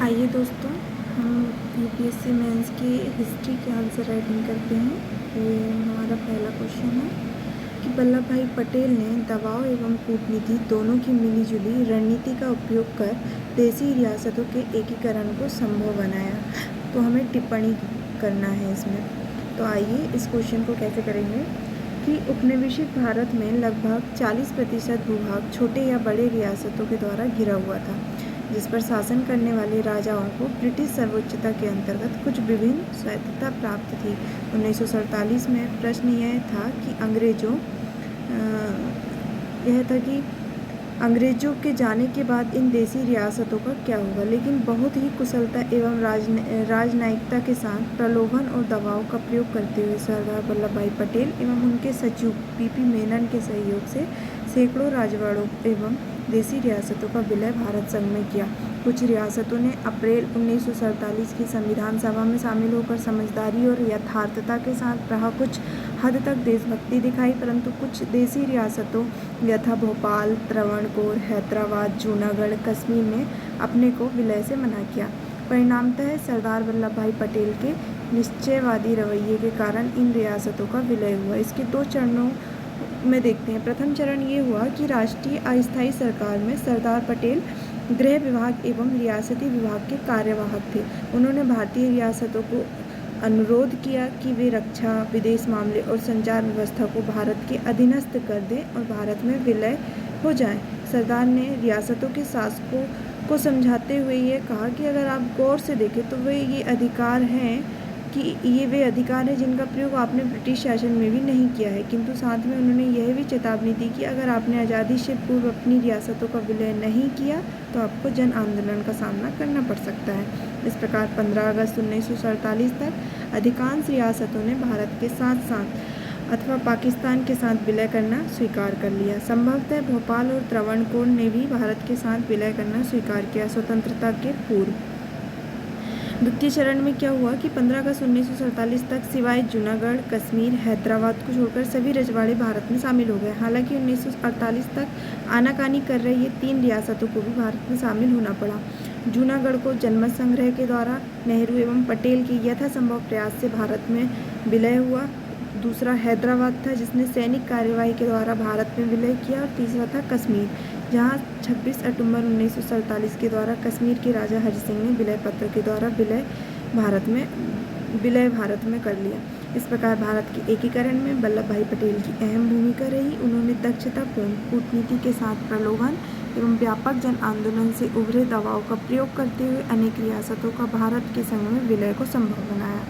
आइए दोस्तों, हम यूपीएससी मेंस की हिस्ट्री के आंसर राइटिंग करते हैं। ये हमारा पहला क्वेश्चन है कि वल्लभ भाई पटेल ने दबाव एवं कूटनीति दोनों की मिलीजुली रणनीति का उपयोग कर देसी रियासतों के एकीकरण को संभव बनाया। तो हमें टिप्पणी करना है इसमें। तो आइए इस क्वेश्चन को कैसे करेंगे कि उपनिवेशित भारत में लगभग 40% भूभाग छोटे या बड़े रियासतों के द्वारा घिरा हुआ था, जिस पर शासन करने वाले राजाओं को ब्रिटिश सर्वोच्चता के अंतर्गत कुछ विभिन्न स्वायत्तता प्राप्त थी। 1947 में प्रश्न यह था कि अंग्रेजों के जाने के बाद इन देसी रियासतों का क्या होगा, लेकिन बहुत ही कुशलता एवं राजनयिकता के साथ प्रलोभन और दबाव का प्रयोग करते हुए सरदार वल्लभ भाई पटेल एवं उनके सचिव पीपी मेनन के सहयोग से सैकड़ों राजवाड़ों एवं देसी रियासतों का विलय भारत संघ में किया। कुछ रियासतों ने अप्रैल 1947 की संविधान सभा में शामिल होकर समझदारी और यथार्थता के साथ रहा कुछ हद तक देशभक्ति दिखाई, परंतु कुछ देसी रियासतों यथा भोपाल, त्रावणकोर, हैदराबाद, जूनागढ़, कश्मीर ने अपने को विलय से मना किया। परिणामतः सरदार वल्लभ भाई पटेल के निश्चयवादी रवैये के कारण इन रियासतों का विलय हुआ। इसके 2 चरणों में देखते हैं। प्रथम चरण ये हुआ कि राष्ट्रीय अस्थायी सरकार में सरदार पटेल गृह विभाग एवं रियासती विभाग के कार्यवाहक थे। उन्होंने भारतीय रियासतों को अनुरोध किया कि वे रक्षा, विदेश मामले और संचार व्यवस्था को भारत के अधीनस्थ कर दें और भारत में विलय हो जाएं। सरदार ने रियासतों के शासकों को समझाते हुए ये कहा कि अगर आप गौर से देखें तो ये अधिकार हैं जिनका प्रयोग आपने ब्रिटिश शासन में भी नहीं किया है, किंतु साथ में उन्होंने यह भी चेतावनी दी कि अगर आपने आज़ादी से पूर्व अपनी रियासतों का विलय नहीं किया तो आपको जन आंदोलन का सामना करना पड़ सकता है। इस प्रकार 15 अगस्त 1947 तक अधिकांश रियासतों ने भारत के साथ साथ अथवा पाकिस्तान के साथ विलय करना स्वीकार कर लिया। संभवतः भोपाल और त्रावणकोर ने भी भारत के साथ विलय करना स्वीकार किया स्वतंत्रता के पूर्व। द्वितीय चरण में क्या हुआ कि 15 अगस्त 1947 तक सिवाय जूनागढ़, कश्मीर, हैदराबाद को छोड़कर सभी रजवाड़े भारत में शामिल हो गए। हालांकि 1948 तक आनाकानी कर रहे ये 3 रियासतों को भी भारत में शामिल होना पड़ा। जूनागढ़ को जनमत संग्रह के द्वारा नेहरू एवं पटेल के यथासंभव प्रयास से भारत में विलय हुआ। दूसरा हैदराबाद था, जिसने सैनिक कार्यवाही के द्वारा भारत में विलय किया। और तीसरा था कश्मीर, जहां 26 अक्टूबर 1947 के द्वारा कश्मीर के राजा हरि सिंह ने विलय पत्र के द्वारा विलय भारत में कर लिया। इस प्रकार भारत के एकीकरण में वल्लभ भाई पटेल की अहम भूमिका रही। उन्होंने दक्षतापूर्ण कूटनीति के साथ प्रलोभन एवं व्यापक जन आंदोलन से उभरे दबाव का प्रयोग करते हुए अनेक रियासतों का भारत के संग में विलय को संभव बनाया।